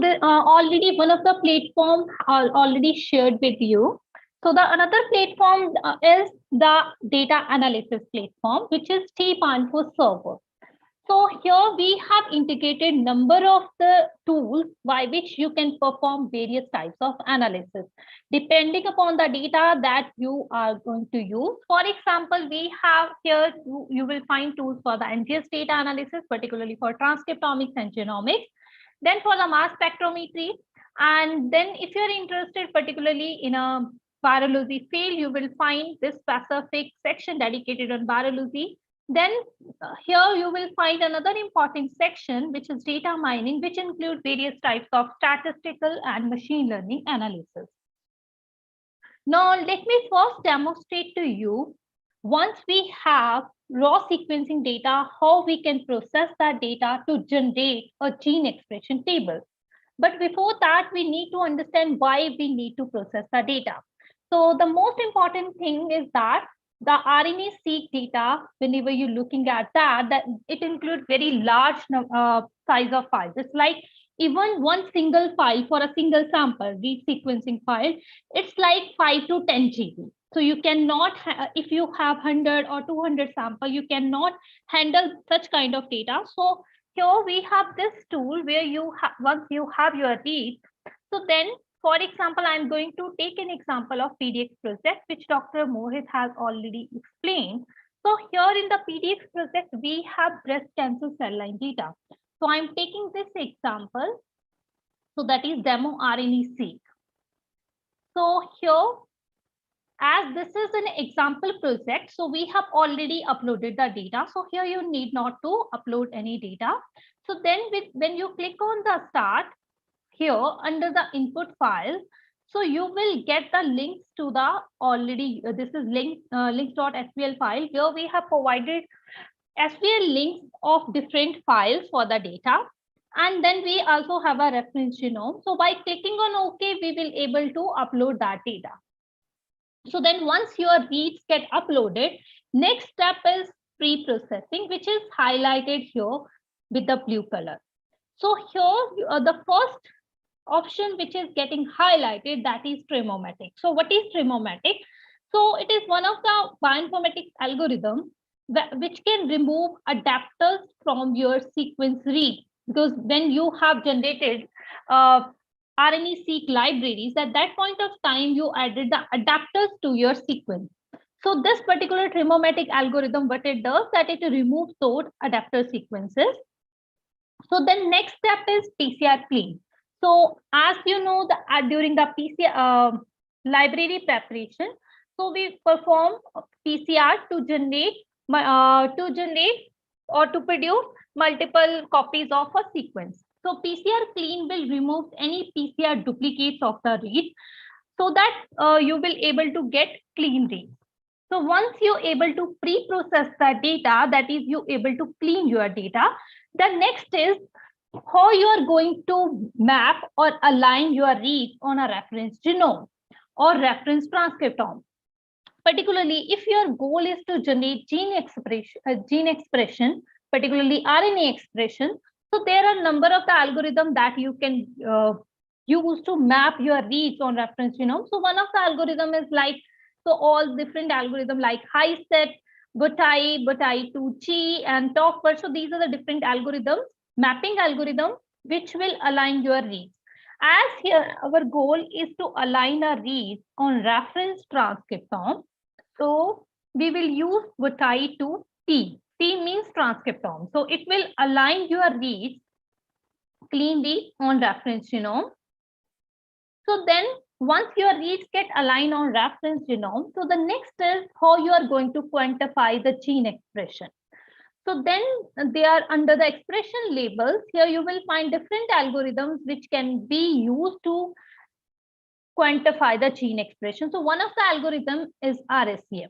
Already one of the platform already shared with you. So the another platform is the data analysis platform, which is T-Panfo server. So here we have integrated number of the tools by which you can perform various types of analysis depending upon the data that you are going to use. For example, we have here you will find tools for the NGS data analysis, particularly for transcriptomics and genomics. Then for the mass spectrometry, and then if you're interested particularly in a virology field, you will find this specific section dedicated on virology. Then here you will find another important section, which is data mining, which include various types of statistical and machine learning analysis. Now, let me first demonstrate to you, once we have raw sequencing data, how we can process that data to generate a gene expression table. But before that, we need to understand why we need to process the data. So the most important thing is that the RNA-seq data, whenever you're looking at that it includes very large size of files. It's like even one single file for a single sample, read sequencing file, it's like 5 to 10 GB. So you cannot, if you have 100 or 200 sample, you cannot handle such kind of data. So here we have this tool where you have, once you have your reads, so then, for example, I'm going to take an example of PDX project, which Dr. Mohit has already explained. So here in the PDX project, we have breast cancer cell line data. So I'm taking this example. So that is demo RNA-seq. So here, as this is an example project, so we have already uploaded the data. So here you need not to upload any data. So then when you click on the start, here under the input file, so you will get the links to the already, this is links.svl file. Here we have provided SVL links of different files for the data. And then we also have a reference genome. So by clicking on OK, we will able to upload that data. So then once your reads get uploaded, next step is pre-processing, which is highlighted here with the blue color. So here the first option which is getting highlighted, that is Tremomatic. So what is Tremomatic? So it is one of the bioinformatics algorithm which can remove adapters from your sequence read, because when you have generated RNA-seq libraries, at that point of time you added the adapters to your sequence. So this particular Tremomatic algorithm, what it does, that it removes those adapter sequences. So then next step is PCR clean. So as you know, during the PCR library preparation, so we perform PCR to generate or to produce multiple copies of a sequence. So PCR clean will remove any PCR duplicates of the read, so that you will able to get clean reads. So once you're able to pre-process the data, that is you able to clean your data, the next is how you are going to map or align your reads on a reference genome or reference transcriptome. Particularly, if your goal is to generate gene expression, particularly RNA expression, so there are a number of the algorithms that you can use to map your reads on reference genome. So one of the algorithm is like, so all different algorithms like HiSet, Botai2G, and TalkWord. So these are the different algorithms, mapping algorithm, which will align your reads. As here, our goal is to align our reads on reference transcriptome. So we will use Botai2T. T means transcriptome. So it will align your reads cleanly on reference genome. So then once your reads get aligned on reference genome, so the next is how you are going to quantify the gene expression. So then they are under the expression labels. Here you will find different algorithms which can be used to quantify the gene expression. So one of the algorithm is RSEM.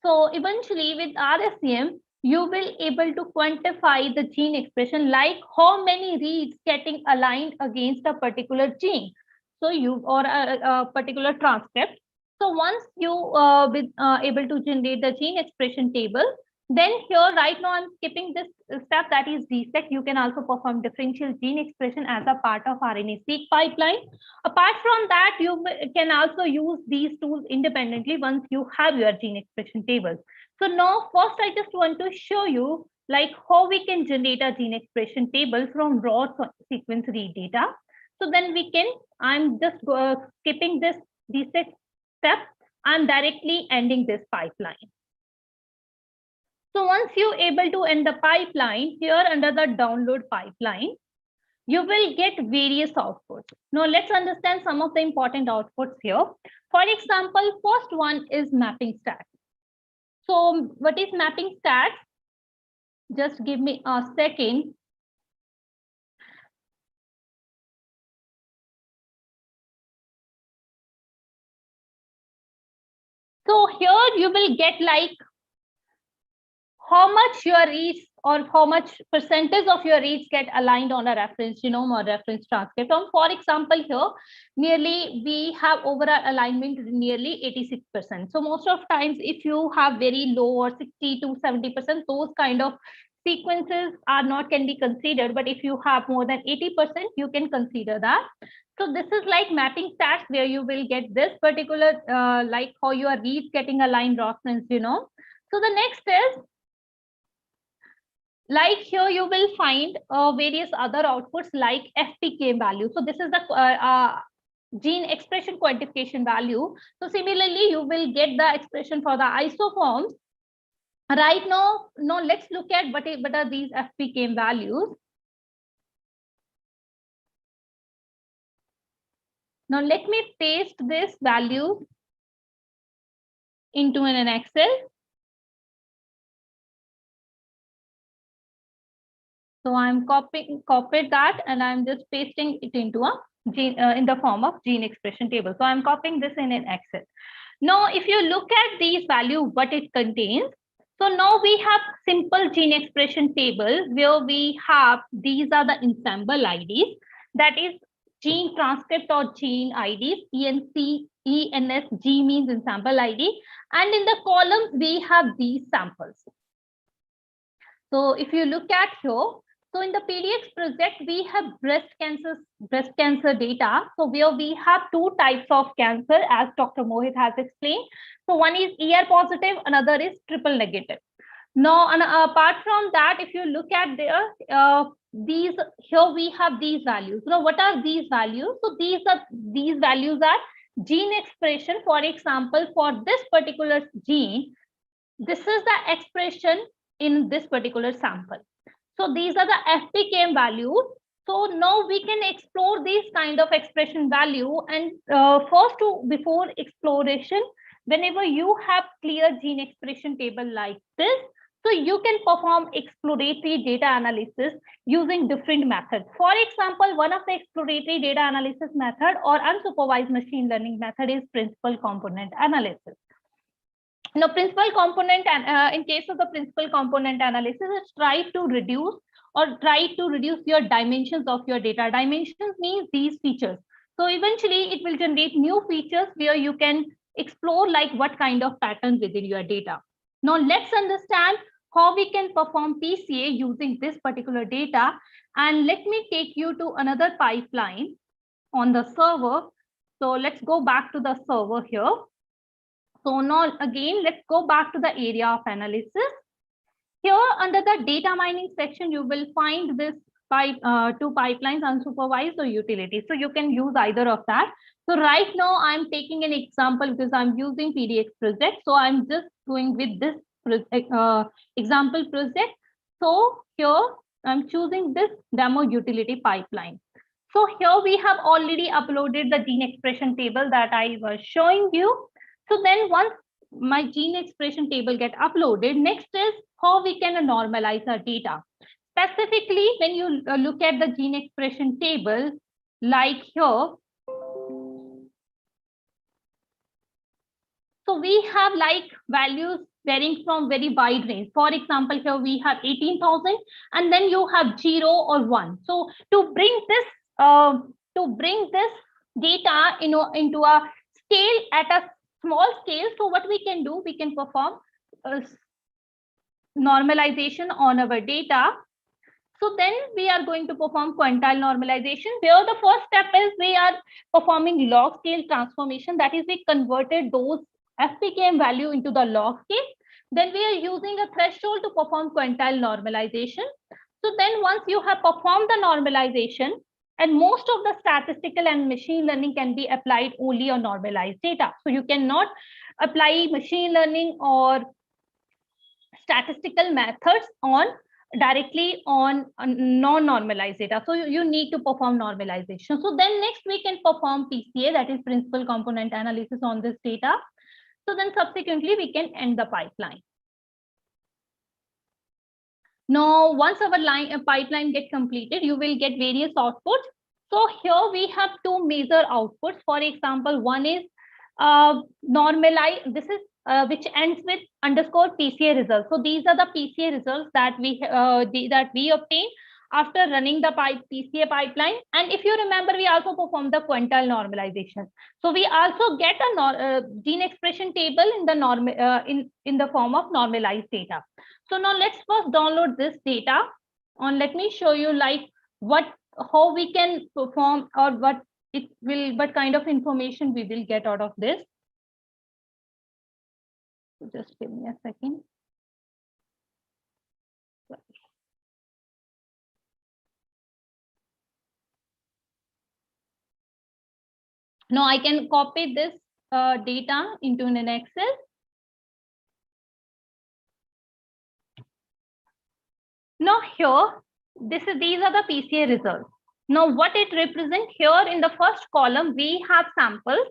So eventually with RSEM, you will able to quantify the gene expression, like how many reads getting aligned against a particular gene. So you or a particular transcript. So once you able to generate the gene expression table, Then here, right now, I'm skipping this step, that is DSEQ. You can also perform differential gene expression as a part of RNA-seq pipeline. Apart from that, you can also use these tools independently once you have your gene expression tables. So now, first, I just want to show you like how we can generate a gene expression table from raw sequence read data. So then we can, I'm just skipping this DSEQ step. I'm directly ending this pipeline. So once you're able to end the pipeline, here under the download pipeline, you will get various outputs. Now let's understand some of the important outputs here. For example, first one is mapping stats. So what is mapping stats? Just give me a second. So here you will get like how much your reads or how much percentage of your reads get aligned on a reference genome or reference transcriptome. For example, here, nearly we have overall alignment nearly 86%. So most of times, if you have very low or 60 to 70%, those kind of sequences are not can be considered. But if you have more than 80%, you can consider that. So this is like mapping stats where you will get this particular like how your reads getting aligned reference genome. So the next is like here you will find various other outputs like FPK value. So this is the gene expression quantification value. So similarly, you will get the expression for the isoforms. Right now, let's look at what are these FPK values. Now let me paste this value into an Excel. So I'm copied that and I'm just pasting it into a gene in the form of gene expression table. So I'm copying this in an Excel. Now, if you look at these values, what it contains. So now we have simple gene expression table where we have these are the ensemble IDs, that is gene transcript or gene IDs, ENC, ENSG means ensemble ID, and in the columns we have these samples. So if you look at here, so in the PDX project, we have breast cancer data. So where we have two types of cancer, as Dr. Mohit has explained. So one is ER positive, another is triple negative. Now, and apart from that, if you look at there, these here we have these values. Now, what are these values? So these values are gene expression. For example, for this particular gene, this is the expression in this particular sample. So these are the FPKM values. So now we can explore these kind of expression value. And before exploration, whenever you have clear gene expression table like this, so you can perform exploratory data analysis using different methods. For example, one of the exploratory data analysis method or unsupervised machine learning method is principal component analysis. Now, principal component, and in case of the principal component analysis, it's try to reduce your dimensions of your data. Dimensions means these features. So eventually it will generate new features where you can explore like what kind of patterns within your data. Now let's understand how we can perform PCA using this particular data. And let me take you to another pipeline on the server. So let's go back to the server here. So now again, let's go back to the area of analysis. Here under the data mining section, you will find this two pipelines, unsupervised or utility. So you can use either of that. So right now I'm taking an example because I'm using PDX project. So I'm just going with this example project. So here I'm choosing this demo utility pipeline. So here we have already uploaded the gene expression table that I was showing you. So then once my gene expression table get uploaded, next is how we can normalize our data. Specifically, when you look at the gene expression table, like here, so we have like values varying from very wide range. For example, here we have 18,000 and then you have 0 or 1. So to bring this data into a scale at a small scale, so what we can do, we can perform normalization on our data. So then we are going to perform quantile normalization, where the first step is we are performing log scale transformation. That is, we converted those FPKM value into the log scale. Then we are using a threshold to perform quantile normalization. So then once you have performed the normalization, and most of the statistical and machine learning can be applied only on normalized data. So you cannot apply machine learning or statistical methods on directly on non-normalized data. So you need to perform normalization. So then next we can perform PCA, that is principal component analysis on this data. So then subsequently we can end the pipeline. Now, once our pipeline get completed, you will get various outputs. So here we have two major outputs. For example, one is normalize. This is which ends with underscore PCA results. So these are the PCA results that we obtain after running the PCA pipeline. And if you remember, we also perform the quantile normalization. So we also get a gene expression table in the in the form of normalized data. So now let's first download this data, and let me show you like how we can perform, or what kind of information we will get out of this. So just give me a second. Now I can copy this data into an Excel. Now here, these are the PCA results. Now what it represents here in the first column, we have samples.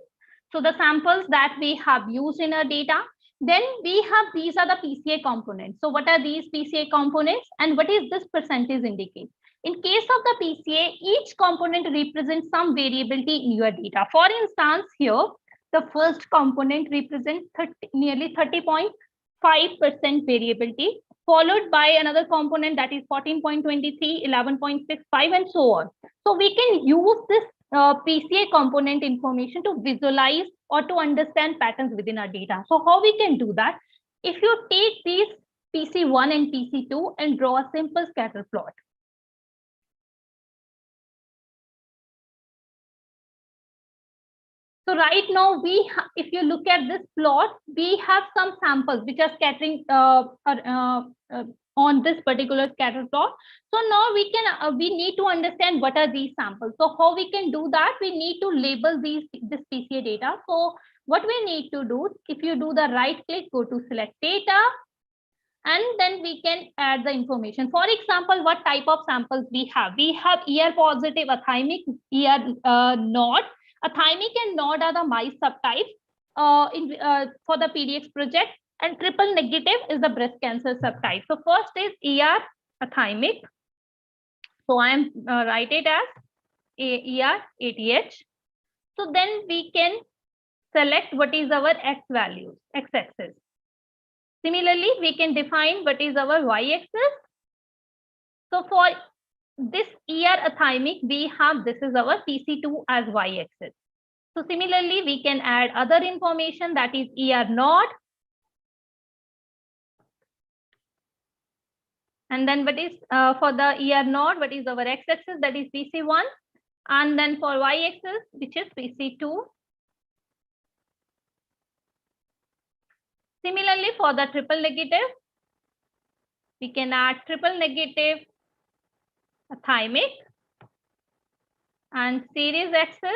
So the samples that we have used in our data. Then we have, these are the PCA components. So what are these PCA components and what is this percentage indicate? In case of the PCA, each component represents some variability in your data. For instance, here, the first component represents nearly 30.5% variability, followed by another component that is 14.23, 11.65, and so on. So we can use this PCA component information to visualize or to understand patterns within our data. So how we can do that? If you take these PC1 and PC2 and draw a simple scatter plot. So right now, if you look at this plot, we have some samples which are scattering on this particular scatter plot. So now we need to understand what are these samples. So how we can do that? We need to label this PCA data. So what we need to do, if you do the right click, go to select data, and then we can add the information. For example, what type of samples we have? We have ER positive, athymic, ER not. Athymic and nod are the mice subtypes for the PDX project, and triple negative is the breast cancer subtype. So first is ER athymic. So I am write it as ER ATH. So then we can select what is our X values, X axis. Similarly, we can define what is our Y axis. So for this ER athymic, we have, this is our PC2 as Y axis. So similarly, we can add other information, that is ER nod. And then what is for the ER nod, what is our X axis, that is PC1. And then for Y axis, which is PC2. Similarly, for the triple negative, we can add triple negative athymic and series axis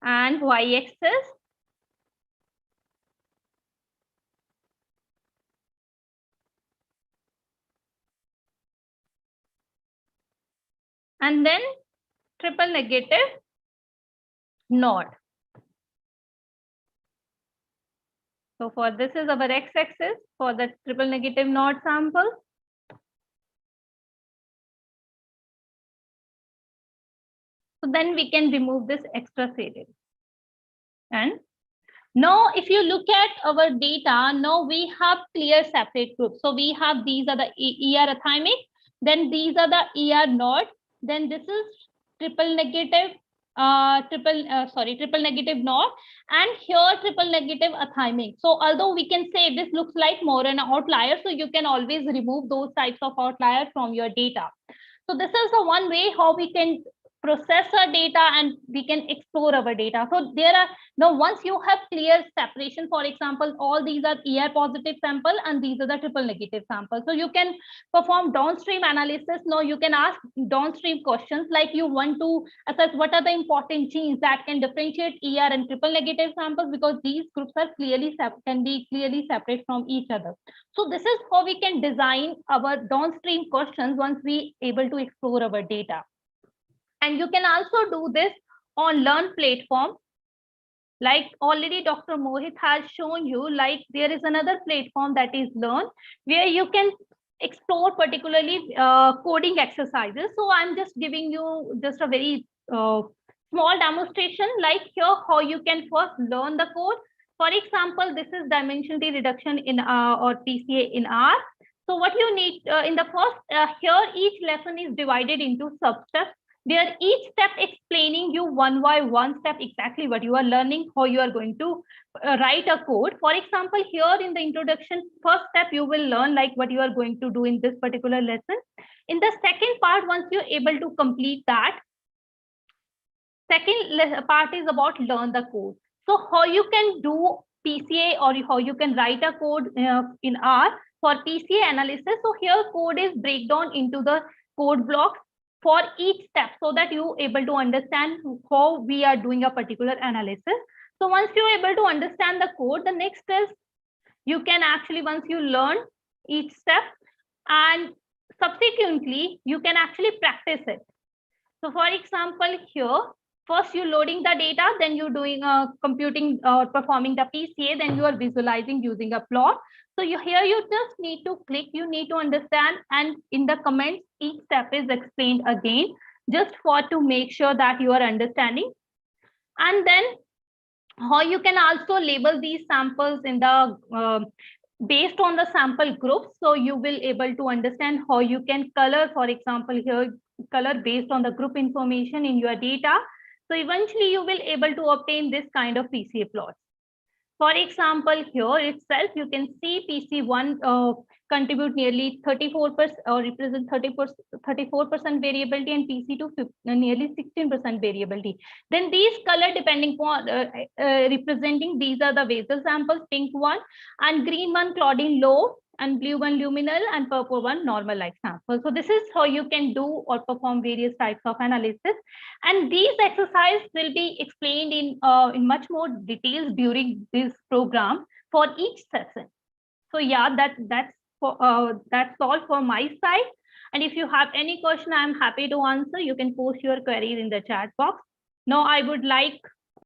and Y axis. And then triple negative nod. So for this is our X axis for the triple negative nod sample. So then we can remove this extra series. And now if you look at our data, now we have clear separate groups. So we have, these are the ER athymic, then these are the ER nod, then this is triple negative triple negative NOR, and here triple negative athyming. So although we can say this looks like more an outlier, so you can always remove those types of outliers from your data. So this is the one way how we can process our data and we can explore our data. So there are now, once you have clear separation, for example, all these are ER positive sample and these are the triple negative sample. So you can perform downstream analysis. Now you can ask downstream questions like you want to assess what are the important genes that can differentiate ER and triple negative samples, because these groups are can be clearly separate from each other. So this is how we can design our downstream questions once we able to explore our data. And you can also do this on Learn platform. Like already Dr. Mohit has shown you, like there is another platform that is Learn, where you can explore particularly coding exercises. So I'm just giving you just a very small demonstration, like here how you can first learn the code. For example, this is dimensionality reduction in or PCA in R. So what you need in the first, here each lesson is divided into sub-steps, where each step explaining you one by one step exactly what you are learning, how you are going to write a code. For example, here in the introduction, first step you will learn like what you are going to do in this particular lesson. In the second part, once you're able to complete that, second part is about learn the code. So how you can do PCA or how you can write a code in R for PCA analysis. So here code is breakdown into the code blocks for each step, so that you able to understand how we are doing a particular analysis. So once you're able to understand the code, the next is you can actually, once you learn each step, and subsequently you can actually practice it. So for example, here first you loading the data, then you're doing computing or performing the PCA, then you are visualizing using a plot. So here you just need to click, you need to understand, and in the comments each step is explained again, just for to make sure that you are understanding. And then how you can also label these samples in the based on the sample groups. So you will able to understand how you can color, for example, here color based on the group information in your data. So eventually you will able to obtain this kind of PCA plots. For example, here itself, you can see PC1 contribute nearly 34% or represent 34% variability, and PC2 nearly 16% variability. Then these color depending on representing, these are the basal samples, pink one, and green one Claudine low, and blue one luminal, and purple one normal like sample. So this is how you can do or perform various types of analysis, and these exercises will be explained in much more details during this program for each session. So yeah, that's all for my side. And if you have any question, I'm happy to answer. You can post your queries in the chat box. Now I would like